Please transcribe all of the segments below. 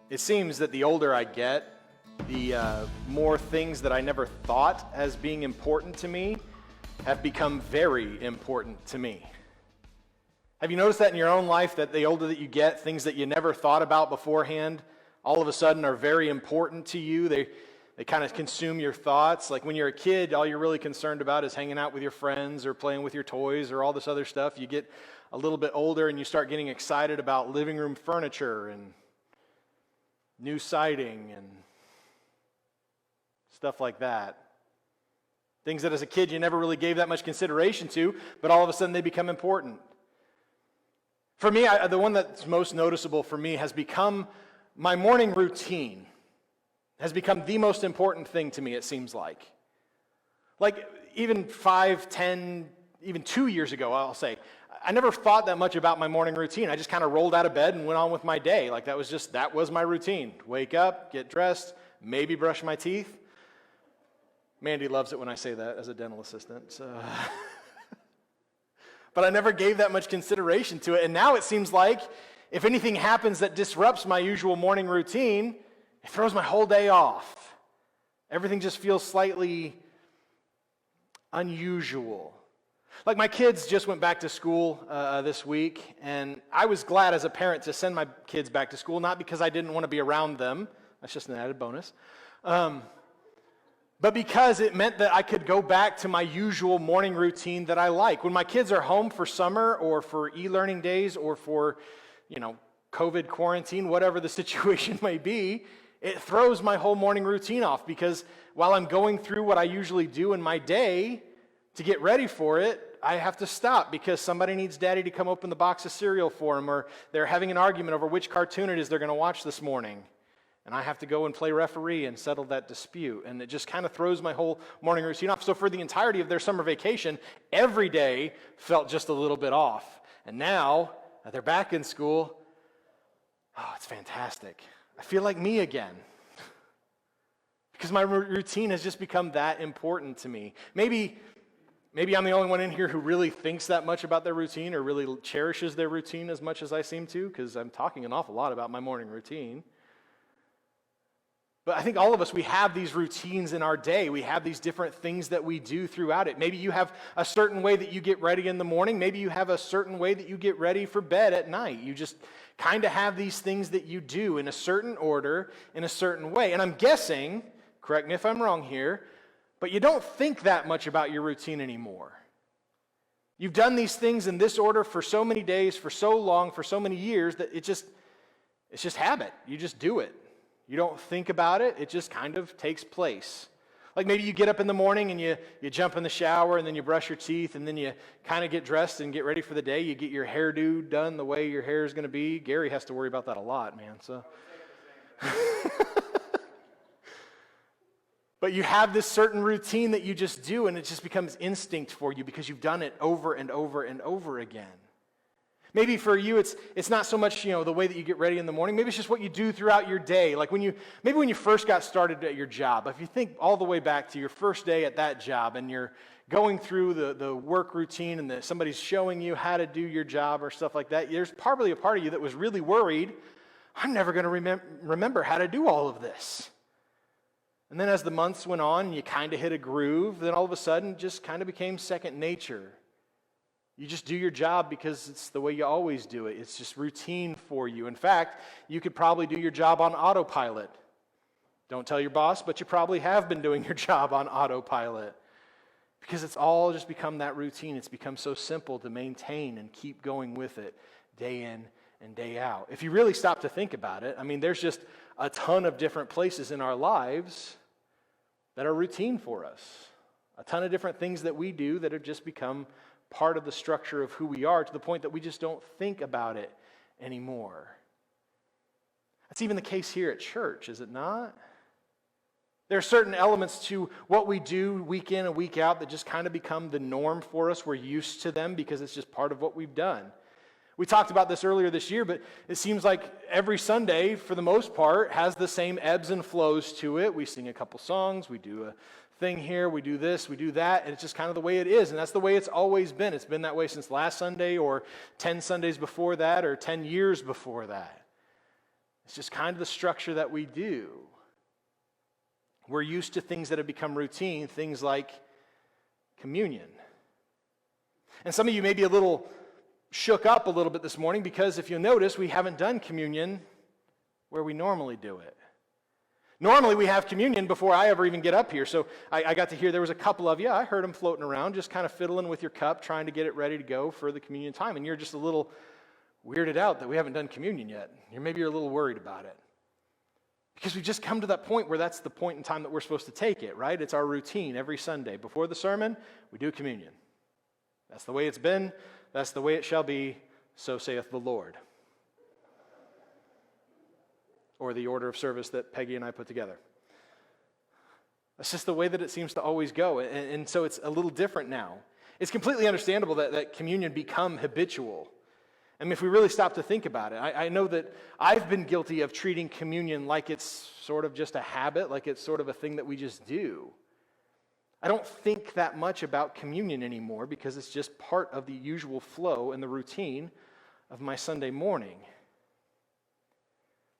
It seems that the older I get, the more things that I never thought as being important to me have become very important to me. Have you noticed that in your own life, that the older that you get, things that you never thought about beforehand, all of a sudden are very important to you? They kind of consume your thoughts. Like when you're a kid, all you're really concerned about is hanging out with your friends or playing with your toys or all this other stuff. You get a little bit older and you start getting excited about living room furniture and new siding and stuff like that. Things that as a kid you never really gave that much consideration to, but all of a sudden they become important. For me, the one that's most noticeable for me has become my morning routine. Has become the most important thing to me, it seems like. Like even 5, 10, even 2 years ago, I'll say, I never thought that much about my morning routine. I just kind of rolled out of bed and went on with my day. Like that was my routine. Wake up, get dressed, maybe brush my teeth. Mandy loves it when I say that as a dental assistant. So. But I never gave that much consideration to it. And now it seems like if anything happens that disrupts my usual morning routine, it throws my whole day off. Everything just feels slightly unusual. Like my kids just went back to school this week, and I was glad as a parent to send my kids back to school, not because I didn't want to be around them. That's just an added bonus. But because it meant that I could go back to my usual morning routine that I like. When my kids are home for summer or for e-learning days or for, COVID quarantine, whatever the situation may be, it throws my whole morning routine off because while I'm going through what I usually do in my day to get ready for it, I have to stop because somebody needs daddy to come open the box of cereal for them, or they're having an argument over which cartoon it is they're going to watch this morning. And I have to go and play referee and settle that dispute. And it just kind of throws my whole morning routine off. So for the entirety of their summer vacation, every day felt just a little bit off. And now that they're back in school, it's fantastic. I feel like me again. Because my routine has just become that important to me. Maybe I'm the only one in here who really thinks that much about their routine or really cherishes their routine as much as I seem to, because I'm talking an awful lot about my morning routine. But I think all of us, we have these routines in our day. We have these different things that we do throughout it. Maybe you have a certain way that you get ready in the morning. Maybe you have a certain way that you get ready for bed at night. You just kind of have these things that you do in a certain order, in a certain way. And I'm guessing, correct me if I'm wrong here, but you don't think that much about your routine anymore. You've done these things in this order for so many days, for so long, for so many years that it's just habit. You just do it. You don't think about it. It just kind of takes place. Like maybe you get up in the morning and you jump in the shower and then you brush your teeth and then you kind of get dressed and get ready for the day. You get your hairdo done the way your hair is going to be. Gary has to worry about that a lot, man. So, but you have this certain routine that you just do and it just becomes instinct for you because you've done it over and over and over again. Maybe for you, it's not so much, the way that you get ready in the morning. Maybe it's just what you do throughout your day. Like when you first got started at your job, if you think all the way back to your first day at that job and you're going through the work routine and somebody's showing you how to do your job or stuff like that, there's probably a part of you that was really worried, I'm never going to remember how to do all of this. And then as the months went on and you kind of hit a groove, then all of a sudden it just kind of became second nature. You just do your job because it's the way you always do it. It's just routine for you. In fact, you could probably do your job on autopilot. Don't tell your boss, but you probably have been doing your job on autopilot. Because it's all just become that routine. It's become so simple to maintain and keep going with it day in and day out. If you really stop to think about it, there's just a ton of different places in our lives that are routine for us. A ton of different things that we do that have just become part of the structure of who we are to the point that we just don't think about it anymore. That's even the case here at church, is it not? There are certain elements to what we do week in and week out that just kind of become the norm for us. We're used to them because it's just part of what we've done. We talked about this earlier this year, but it seems like every Sunday, for the most part, has the same ebbs and flows to it. We sing a couple songs, we do a thing here, we do this, we do that, and it's just kind of the way it is, and that's the way it's always been. It's been that way since last Sunday or 10 Sundays before that or 10 years before that. It's just kind of the structure that we do. We're used to things that have become routine, things like communion. And some of you may be a little shook up a little bit this morning because if you'll notice, we haven't done communion where we normally do it. Normally we have communion before I ever even get up here. So I got to hear there was a couple of you, I heard them floating around, just kind of fiddling with your cup, trying to get it ready to go for the communion time. And you're just a little weirded out that we haven't done communion yet. Maybe you're a little worried about it. Because we've just come to that point where that's the point in time that we're supposed to take it, right? It's our routine every Sunday. Before the sermon, we do communion. That's the way it's been. That's the way it shall be. So saith the Lord. Or the order of service that Peggy and I put together. That's just the way that it seems to always go. And so it's a little different now. It's completely understandable that communion become habitual. I mean, if we really stop to think about it, I know that I've been guilty of treating communion like it's sort of just a habit, like it's sort of a thing that we just do. I don't think that much about communion anymore because it's just part of the usual flow and the routine of my Sunday morning.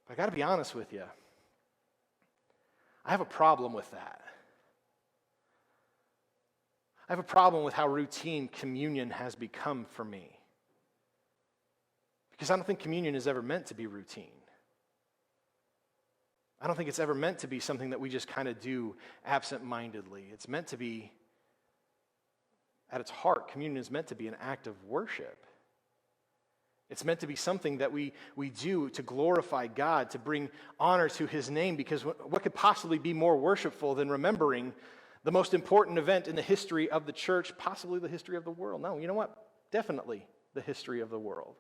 But I got to be honest with you. I have a problem with that. I have a problem with how routine communion has become for me. Because I don't think communion is ever meant to be routine. I don't think it's ever meant to be something that we just kind of do absent-mindedly. It's meant to be, at its heart, communion is meant to be an act of worship. It's meant to be something that we do to glorify God, to bring honor to His name, because what could possibly be more worshipful than remembering the most important event in the history of the church, possibly the history of the world? No, you know what? Definitely the history of the world.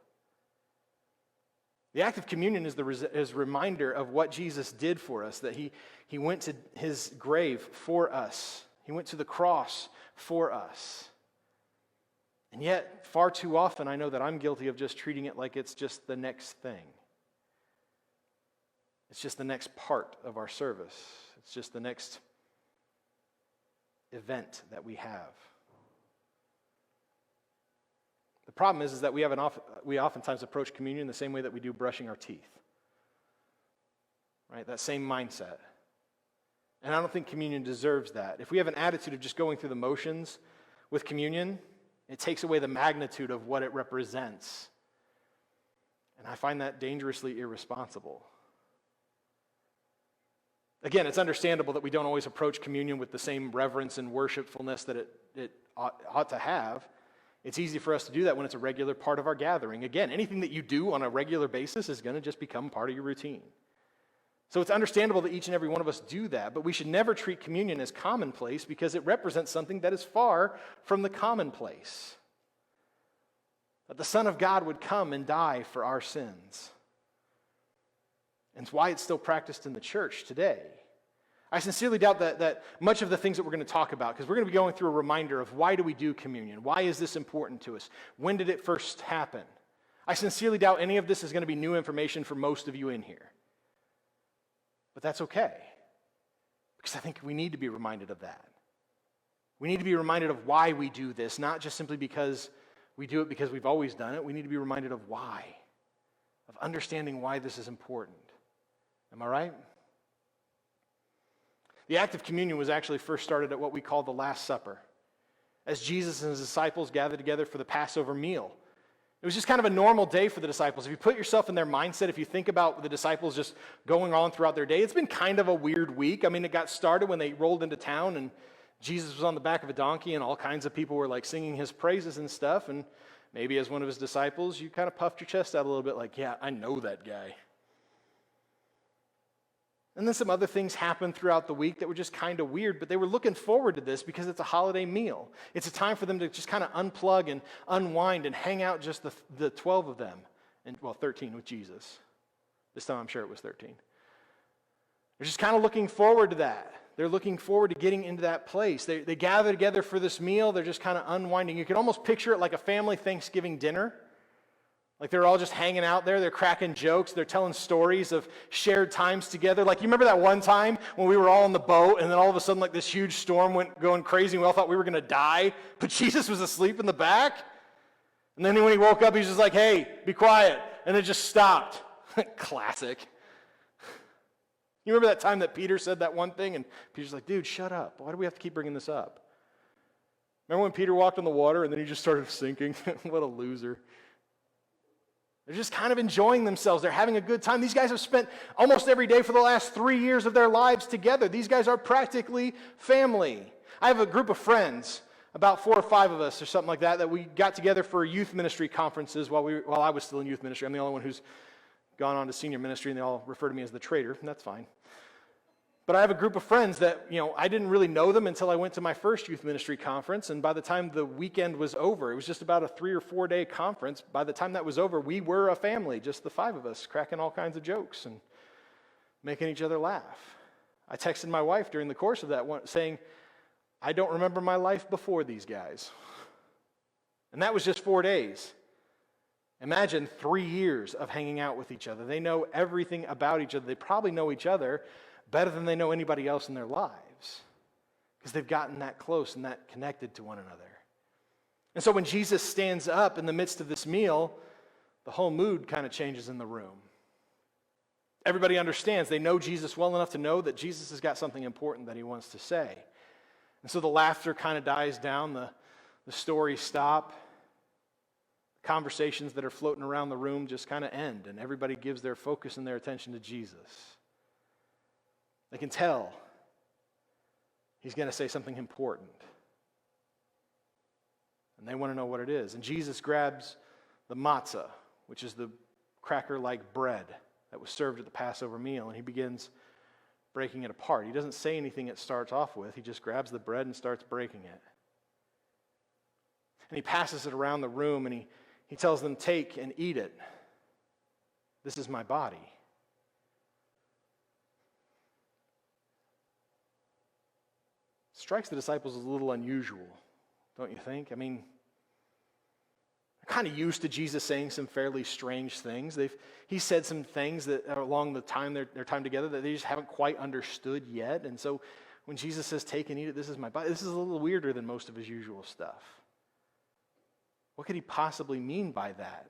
The act of communion is a reminder of what Jesus did for us, that he went to His grave for us. He went to the cross for us. And yet, far too often, I know that I'm guilty of just treating it like it's just the next thing. It's just the next part of our service. It's just the next event that we have. The problem is that we oftentimes approach communion the same way that we do brushing our teeth. Right? That same mindset. And I don't think communion deserves that. If we have an attitude of just going through the motions with communion, it takes away the magnitude of what it represents. And I find that dangerously irresponsible. Again, it's understandable that we don't always approach communion with the same reverence and worshipfulness that it ought to have. It's easy for us to do that when it's a regular part of our gathering. Again, anything that you do on a regular basis is going to just become part of your routine. So it's understandable that each and every one of us do that, but we should never treat communion as commonplace because it represents something that is far from the commonplace. That the Son of God would come and die for our sins. And it's why it's still practiced in the church today. I sincerely doubt that much of the things that we're going to talk about, because we're going to be going through a reminder of why do we do communion? Why is this important to us? When did it first happen? I sincerely doubt any of this is going to be new information for most of you in here. But that's okay, because I think we need to be reminded of that. We need to be reminded of why we do this, not just simply because we do it because we've always done it. We need to be reminded of why, of understanding why this is important. Am I right? The act of communion was actually first started at what we call the Last Supper, as Jesus and His disciples gathered together for the Passover meal. It was just kind of a normal day for the disciples. If you put yourself in their mindset, if you think about the disciples just going on throughout their day, it's been kind of a weird week. I mean, it got started when they rolled into town and Jesus was on the back of a donkey and all kinds of people were like singing His praises and stuff. And maybe as one of His disciples, you kind of puffed your chest out a little bit like, yeah, I know that guy. And then some other things happened throughout the week that were just kind of weird, but they were looking forward to this because it's a holiday meal. It's a time for them to just kind of unplug and unwind and hang out, just the 12 of them. And 13 with Jesus. This time I'm sure it was 13. They're just kind of looking forward to that. They're looking forward to getting into that place. They gather together for this meal. They're just kind of unwinding. You can almost picture it like a family Thanksgiving dinner. Like they're all just hanging out there, they're cracking jokes, they're telling stories of shared times together. Like you remember that one time when we were all on the boat and then all of a sudden like this huge storm went going crazy and we all thought we were going to die, but Jesus was asleep in the back? And then when He woke up, He's just like, hey, be quiet. And it just stopped. Classic. You remember that time that Peter said that one thing, and Peter's like, dude, shut up. Why do we have to keep bringing this up? Remember when Peter walked on the water and then he just started sinking? What a loser. They're just kind of enjoying themselves. They're having a good time. These guys have spent almost every day for the last 3 years of their lives together. These guys are practically family. I have a group of friends, about 4 or 5 of us or something like that we got together for youth ministry conferences while I was still in youth ministry. I'm the only one who's gone on to senior ministry, and they all refer to me as the traitor, and that's fine. But I have a group of friends that, I didn't really know them until I went to my first youth ministry conference, and by the time the weekend was over, it was just about a 3 or 4 day conference. By the time that was over, we were a family, just the 5 of us, cracking all kinds of jokes and making each other laugh. I texted my wife during the course of that one saying, I don't remember my life before these guys. And that was just 4 days. Imagine 3 years of hanging out with each other. They know everything about each other. They probably know each other better than they know anybody else in their lives because they've gotten that close and that connected to one another. And so when Jesus stands up in the midst of this meal, the whole mood kind of changes in the room. Everybody understands. They know Jesus well enough to know that Jesus has got something important that he wants to say. And so the laughter kind of dies down, the stories stop, conversations that are floating around the room just kind of end, and everybody gives their focus and their attention to Jesus. They can tell he's going to say something important. And they want to know what it is. And Jesus grabs the matzah, which is the cracker-like bread that was served at the Passover meal, and he begins breaking it apart. He doesn't say anything it starts off with. He just grabs the bread and starts breaking it. And he passes it around the room, and he tells them, take and eat it. This is my body. Strikes the disciples as a little unusual, don't you think? I mean, they're kind of used to Jesus saying some fairly strange things. He said some things that along the time their time together that they just haven't quite understood yet. And so when Jesus says, take and eat it, this is my body, this is a little weirder than most of his usual stuff. What could he possibly mean by that?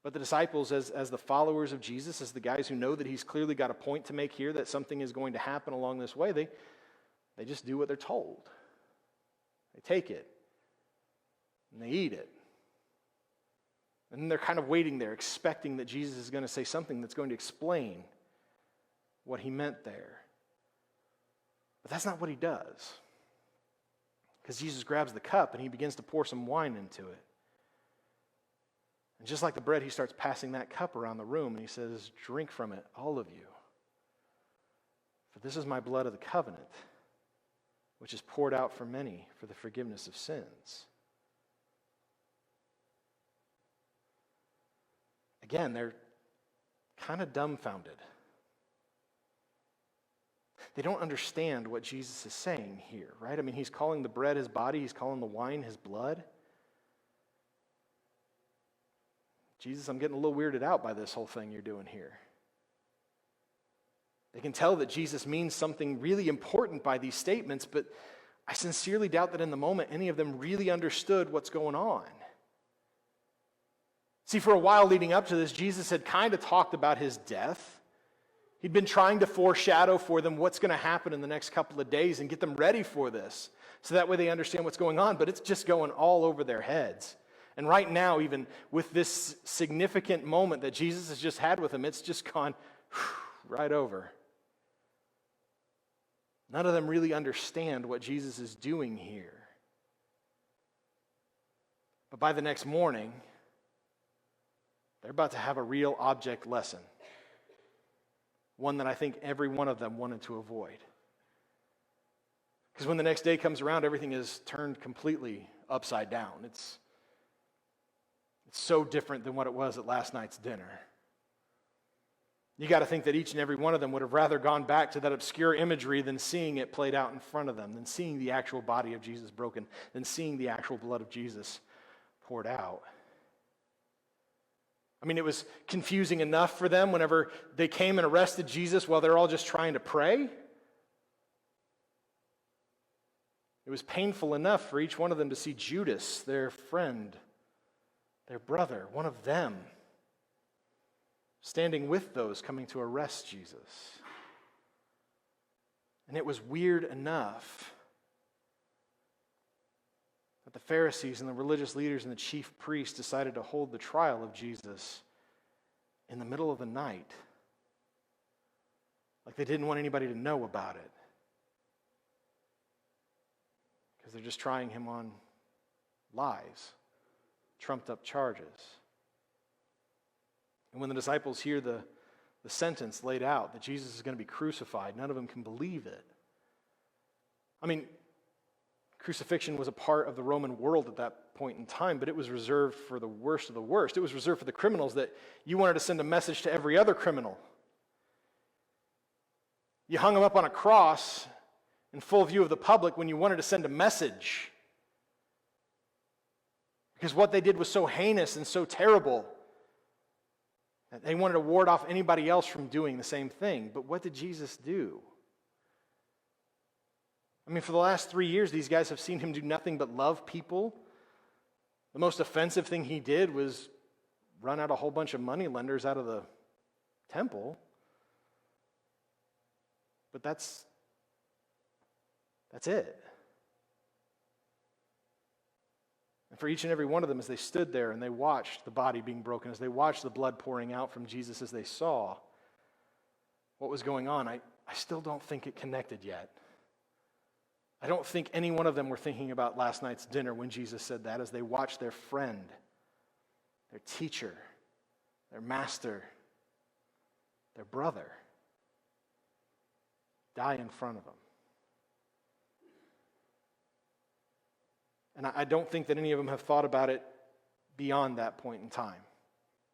But the disciples, as the followers of Jesus, as the guys who know that he's clearly got a point to make here, that something is going to happen along this way, they just do what they're told. They take it, and they eat it. And then they're kind of waiting there, expecting that Jesus is going to say something that's going to explain what he meant there. But that's not what he does. Because Jesus grabs the cup, and he begins to pour some wine into it. And just like the bread, he starts passing that cup around the room, and he says, drink from it, all of you. For this is my blood of the covenant, which is poured out for many for the forgiveness of sins. Again, they're kind of dumbfounded. They don't understand what Jesus is saying here, right? I mean, he's calling the bread his body, he's calling the wine his blood. Jesus, I'm getting a little weirded out by this whole thing you're doing here. They can tell that Jesus means something really important by these statements, but I sincerely doubt that in the moment any of them really understood what's going on. See, for a while leading up to this, Jesus had kind of talked about his death. He'd been trying to foreshadow for them what's going to happen in the next couple of days and get them ready for this, so that way they understand what's going on, but it's just going all over their heads. And right now, even with this significant moment that Jesus has just had with them, it's just gone right over. None of them really understand what Jesus is doing here. But by the next morning, they're about to have a real object lesson. One that I think every one of them wanted to avoid. Because when the next day comes around, everything is turned completely upside down. It's so different than what it was at last night's dinner. You got to think that each and every one of them would have rather gone back to that obscure imagery than seeing it played out in front of them, than seeing the actual body of Jesus broken, than seeing the actual blood of Jesus poured out. I mean, it was confusing enough for them whenever they came and arrested Jesus while they're all just trying to pray. It was painful enough for each one of them to see Judas, their friend, their brother, one of them, standing with those coming to arrest Jesus. And it was weird enough that the Pharisees and the religious leaders and the chief priests decided to hold the trial of Jesus in the middle of the night. Like they didn't want anybody to know about it. Because they're just trying him on lies, trumped up charges. And when the disciples hear the sentence laid out that Jesus is going to be crucified, none of them can believe it. I mean, crucifixion was a part of the Roman world at that point in time, but it was reserved for the worst of the worst. It was reserved for the criminals that you wanted to send a message to every other criminal. You hung them up on a cross in full view of the public when you wanted to send a message. Because what they did was so heinous and so terrible that they wanted to ward off anybody else from doing the same thing. But what did Jesus do? I mean, for the last 3 years, these guys have seen him do nothing but love people. The most offensive thing he did was run out a whole bunch of money lenders out of the temple. But that's it. And for each and every one of them, as they stood there and they watched the body being broken, as they watched the blood pouring out from Jesus, as they saw what was going on, I still don't think it connected yet. I don't think any one of them were thinking about last night's dinner when Jesus said that, as they watched their friend, their teacher, their master, their brother die in front of them. And I don't think that any of them have thought about it beyond that point in time.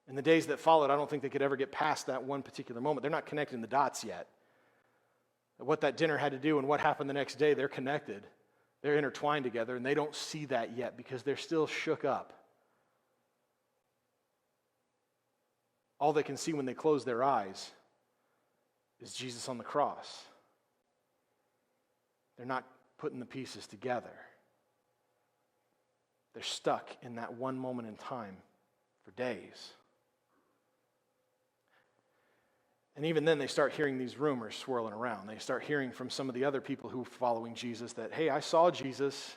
In the days that followed, I don't think they could ever get past that one particular moment. They're not connecting the dots yet. What that dinner had to do and what happened the next day, they're connected. They're intertwined together, and they don't see that yet because they're still shook up. All they can see when they close their eyes is Jesus on the cross. They're not putting the pieces together. They're stuck in that one moment in time for days. And even then, they start hearing these rumors swirling around. They start hearing from some of the other people who are following Jesus that, hey, I saw Jesus.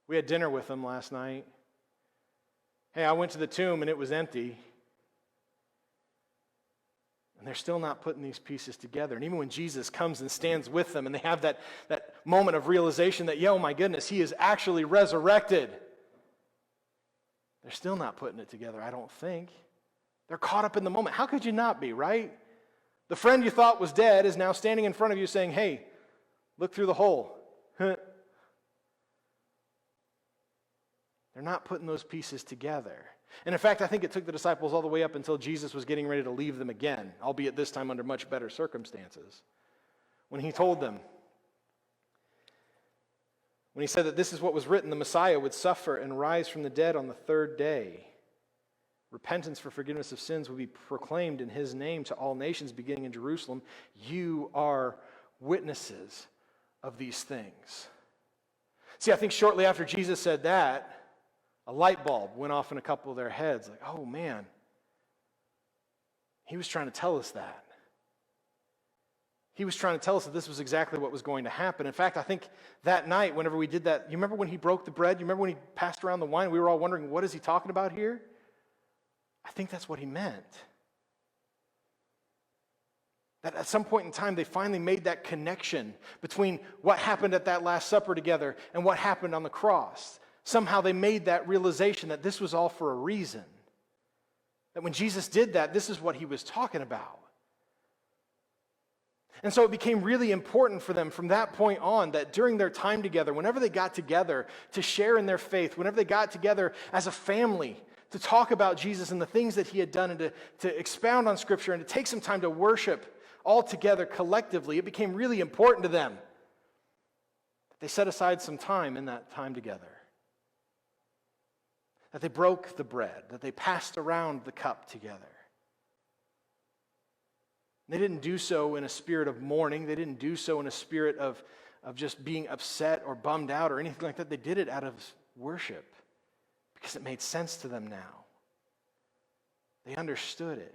We had dinner with him last night. Hey, I went to the tomb and it was empty. And they're still not putting these pieces together. And even when Jesus comes and stands with them and they have that moment of realization that, oh my goodness, he is actually resurrected, they're still not putting it together, I don't think. They're caught up in the moment. How could you not be, right? The friend you thought was dead is now standing in front of you saying, hey, look through the hole. They're not putting those pieces together. And in fact, I think it took the disciples all the way up until Jesus was getting ready to leave them again, albeit this time under much better circumstances. When he told them, when he said that this is what was written, the Messiah would suffer and rise from the dead on the third day. Repentance for forgiveness of sins will be proclaimed in his name to all nations, beginning in Jerusalem. You are witnesses of these things. See, I think shortly after Jesus said that, a light bulb went off in a couple of their heads. Like, oh man, he was trying to tell us that. He was trying to tell us that this was exactly what was going to happen. In fact, I think that night, whenever we did that, you remember when he broke the bread? You remember when he passed around the wine? We were all wondering, what is he talking about here? I think that's what he meant. That at some point in time, they finally made that connection between what happened at that Last Supper together and what happened on the cross. Somehow they made that realization that this was all for a reason. That when Jesus did that, this is what he was talking about. And so it became really important for them from that point on that during their time together, whenever they got together to share in their faith, whenever they got together as a family to talk about Jesus and the things that he had done and to expound on Scripture and to take some time to worship all together collectively, it became really important to them. They set aside some time in that time together. That they broke the bread, that they passed around the cup together. They didn't do so in a spirit of mourning. They didn't do so in a spirit of just being upset or bummed out or anything like that. They did it out of worship because it made sense to them now. They understood it.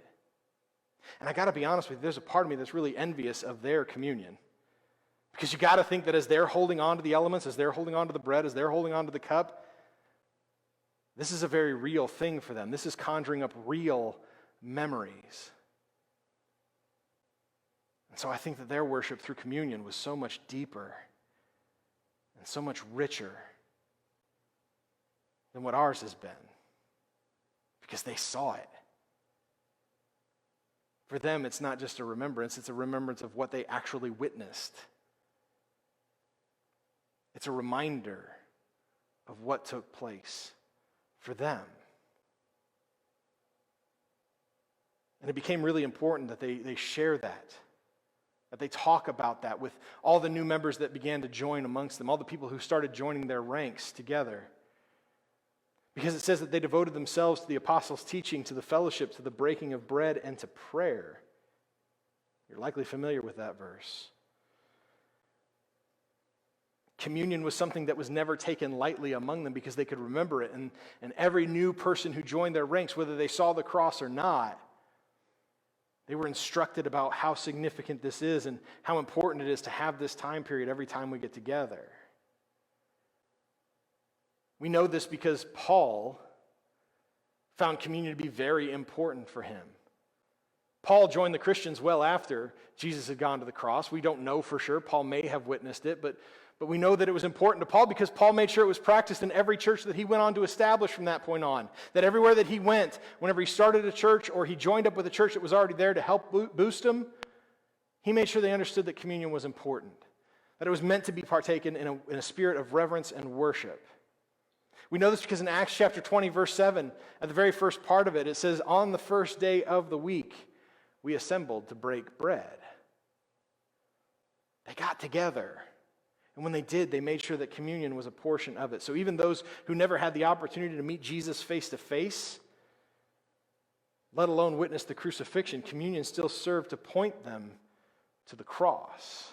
And I got to be honest with you, there's a part of me that's really envious of their communion. Because you got to think that as they're holding on to the elements, as they're holding on to the bread, as they're holding on to the cup, this is a very real thing for them. This is conjuring up real memories. And so I think that their worship through communion was so much deeper and so much richer than what ours has been, because they saw it. For them, it's not just a remembrance, it's a remembrance of what they actually witnessed. It's a reminder of what took place for them. And it became really important that they share that they talk about that with all the new members that began to join amongst them, all the people who started joining their ranks together. Because it says that they devoted themselves to the apostles' teaching, to the fellowship, to the breaking of bread, and to prayer. You're likely familiar with that verse. Communion was something that was never taken lightly among them because they could remember it. And every new person who joined their ranks, whether they saw the cross or not, they were instructed about how significant this is and how important it is to have this time period every time we get together. We know this because Paul found communion to be very important for him. Paul joined the Christians well after Jesus had gone to the cross. We don't know for sure. Paul may have witnessed it, but we know that it was important to Paul because Paul made sure it was practiced in every church that he went on to establish from that point on. That everywhere that he went, whenever he started a church or he joined up with a church that was already there to help boost him, he made sure they understood that communion was important. That it was meant to be partaken in a spirit of reverence and worship. We know this because in Acts chapter 20, verse 7, at the very first part of it, it says, "On the first day of the week, we assembled to break bread." They got together. And when they did, they made sure that communion was a portion of it. So even those who never had the opportunity to meet Jesus face to face, let alone witness the crucifixion, communion still served to point them to the cross,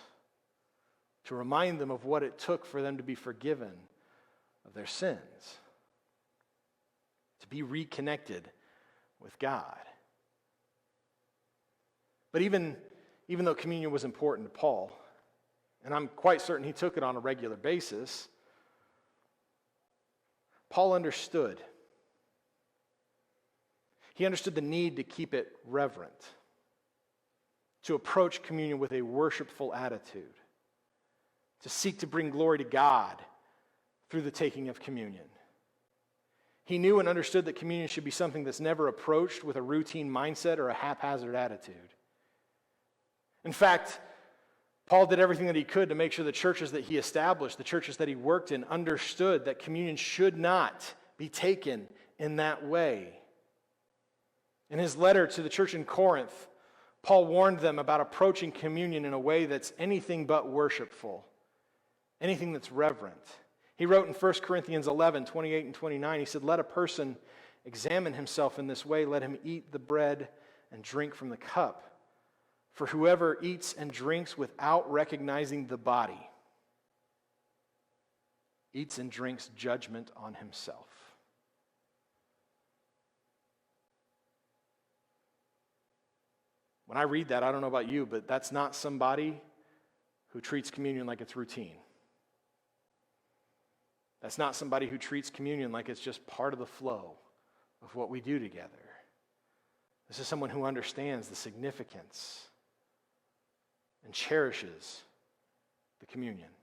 to remind them of what it took for them to be forgiven of their sins, to be reconnected with God. But even though communion was important to Paul, and I'm quite certain he took it on a regular basis, Paul understood. He understood the need to keep it reverent, to approach communion with a worshipful attitude, to seek to bring glory to God through the taking of communion. He knew and understood that communion should be something that's never approached with a routine mindset or a haphazard attitude. In fact, Paul did everything that he could to make sure the churches that he established, the churches that he worked in, understood that communion should not be taken in that way. In his letter to the church in Corinth, Paul warned them about approaching communion in a way that's anything but worshipful, anything that's reverent. He wrote in 1 Corinthians 11, 28 and 29, he said, "Let a person examine himself in this way. Let him eat the bread and drink from the cup. For whoever eats and drinks without recognizing the body eats and drinks judgment on himself." When I read that, I don't know about you, but that's not somebody who treats communion like it's routine. That's not somebody who treats communion like it's just part of the flow of what we do together. This is someone who understands the significance and cherishes the communion,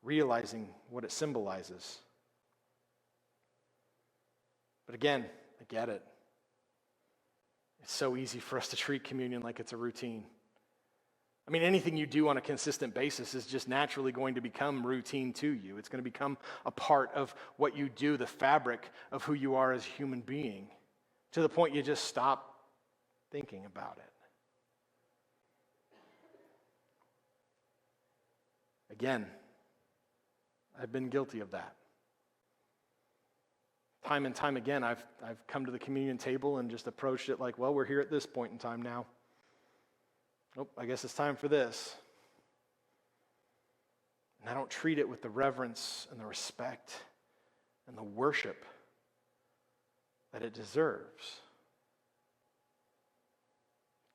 realizing what it symbolizes. But again, I get it. It's so easy for us to treat communion like it's a routine. I mean, anything you do on a consistent basis is just naturally going to become routine to you. It's going to become a part of what you do, the fabric of who you are as a human being, to the point you just stop thinking about it. Again, I've been guilty of that. Time and time again, I've come to the communion table and just approached it like, well, we're here at this point in time now. Nope, I guess it's time for this. And I don't treat it with the reverence and the respect and the worship that it deserves.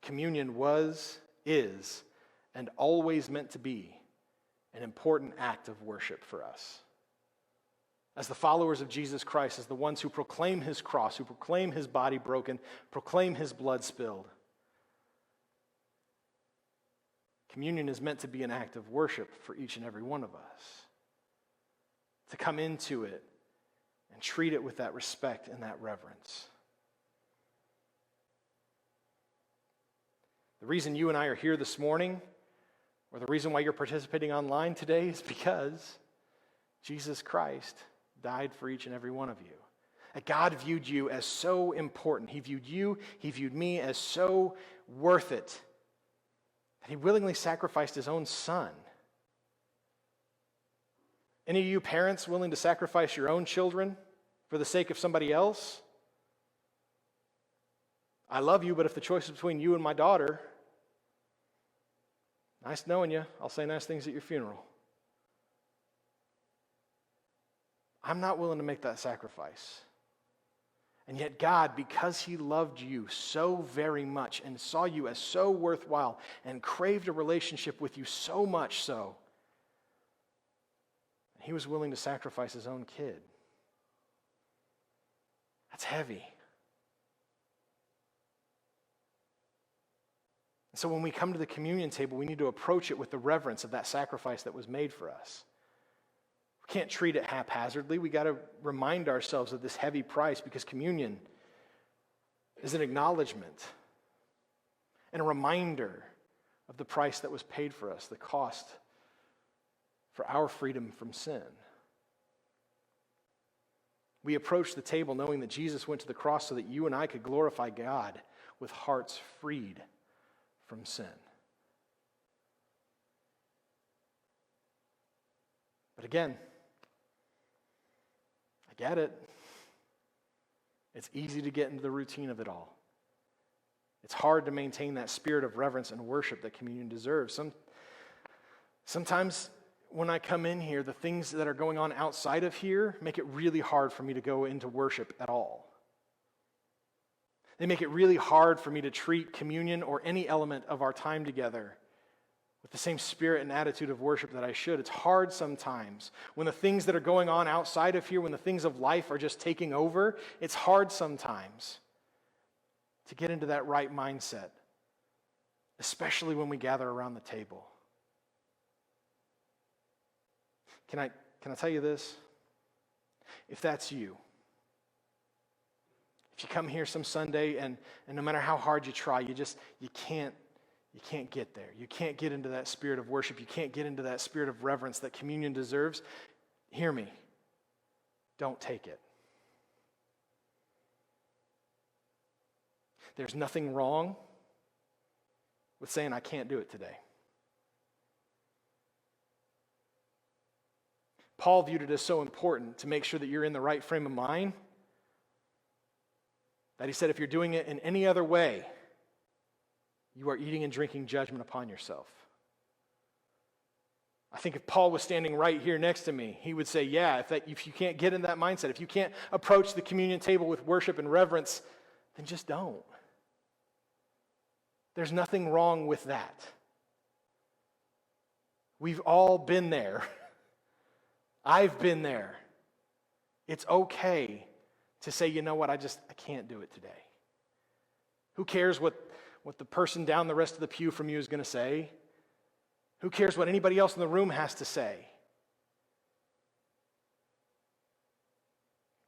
Communion was, is, and always meant to be an important act of worship for us. As the followers of Jesus Christ, as the ones who proclaim his cross, who proclaim his body broken, proclaim his blood spilled. Communion is meant to be an act of worship for each and every one of us. To come into it and treat it with that respect and that reverence. The reason you and I are here this morning, or the reason why you're participating online today, is because Jesus Christ died for each and every one of you. That God viewed you as so important. He viewed you, he viewed me as so worth it, that he willingly sacrificed his own son. Any of you parents willing to sacrifice your own children for the sake of somebody else? I love you, but if the choice is between you and my daughter, nice knowing you, I'll say nice things at your funeral. I'm not willing to make that sacrifice. And yet God, because he loved you so very much and saw you as so worthwhile and craved a relationship with you so much so, he was willing to sacrifice his own kid. That's heavy. So when we come to the communion table, we need to approach it with the reverence of that sacrifice that was made for us. We can't treat it haphazardly. We got to remind ourselves of this heavy price, because communion is an acknowledgement and a reminder of the price that was paid for us, the cost for our freedom from sin. We approach the table knowing that Jesus went to the cross so that you and I could glorify God with hearts freed from sin. But again, I get it. It's easy to get into the routine of it all. It's hard to maintain that spirit of reverence and worship that communion deserves. Sometimes when I come in here, the things that are going on outside of here make it really hard for me to go into worship at all. They make it really hard for me to treat communion or any element of our time together with the same spirit and attitude of worship that I should. It's hard sometimes when the things that are going on outside of here, when the things of life are just taking over, it's hard sometimes to get into that right mindset, especially when we gather around the table. Can I tell you this? If that's you, if you come here some Sunday and no matter how hard you try, you can't get there. You can't get into that spirit of worship. You can't get into that spirit of reverence that communion deserves. Hear me. Don't take it. There's nothing wrong with saying, I can't do it today. Paul viewed it as so important to make sure that you're in the right frame of mind that he said, if you're doing it in any other way, you are eating and drinking judgment upon yourself. I think if Paul was standing right here next to me, he would say, yeah, if you can't get in that mindset, if you can't approach the communion table with worship and reverence, then just don't. There's nothing wrong with that. We've all been there. I've been there. It's okay to say, you know what, I can't do it today. Who cares what the person down the rest of the pew from you is going to say? Who cares what anybody else in the room has to say?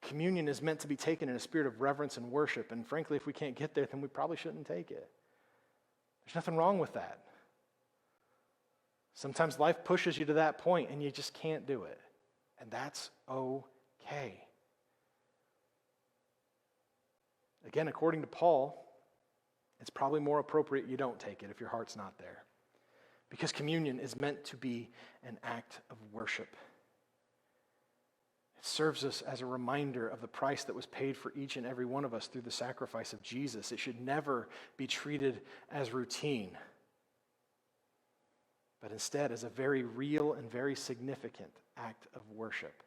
Communion is meant to be taken in a spirit of reverence and worship, and frankly, if we can't get there, then we probably shouldn't take it. There's nothing wrong with that. Sometimes life pushes you to that point, and you just can't do it, and that's okay. Again, according to Paul, it's probably more appropriate you don't take it if your heart's not there. Because communion is meant to be an act of worship. It serves us as a reminder of the price that was paid for each and every one of us through the sacrifice of Jesus. It should never be treated as routine, but instead as a very real and very significant act of worship.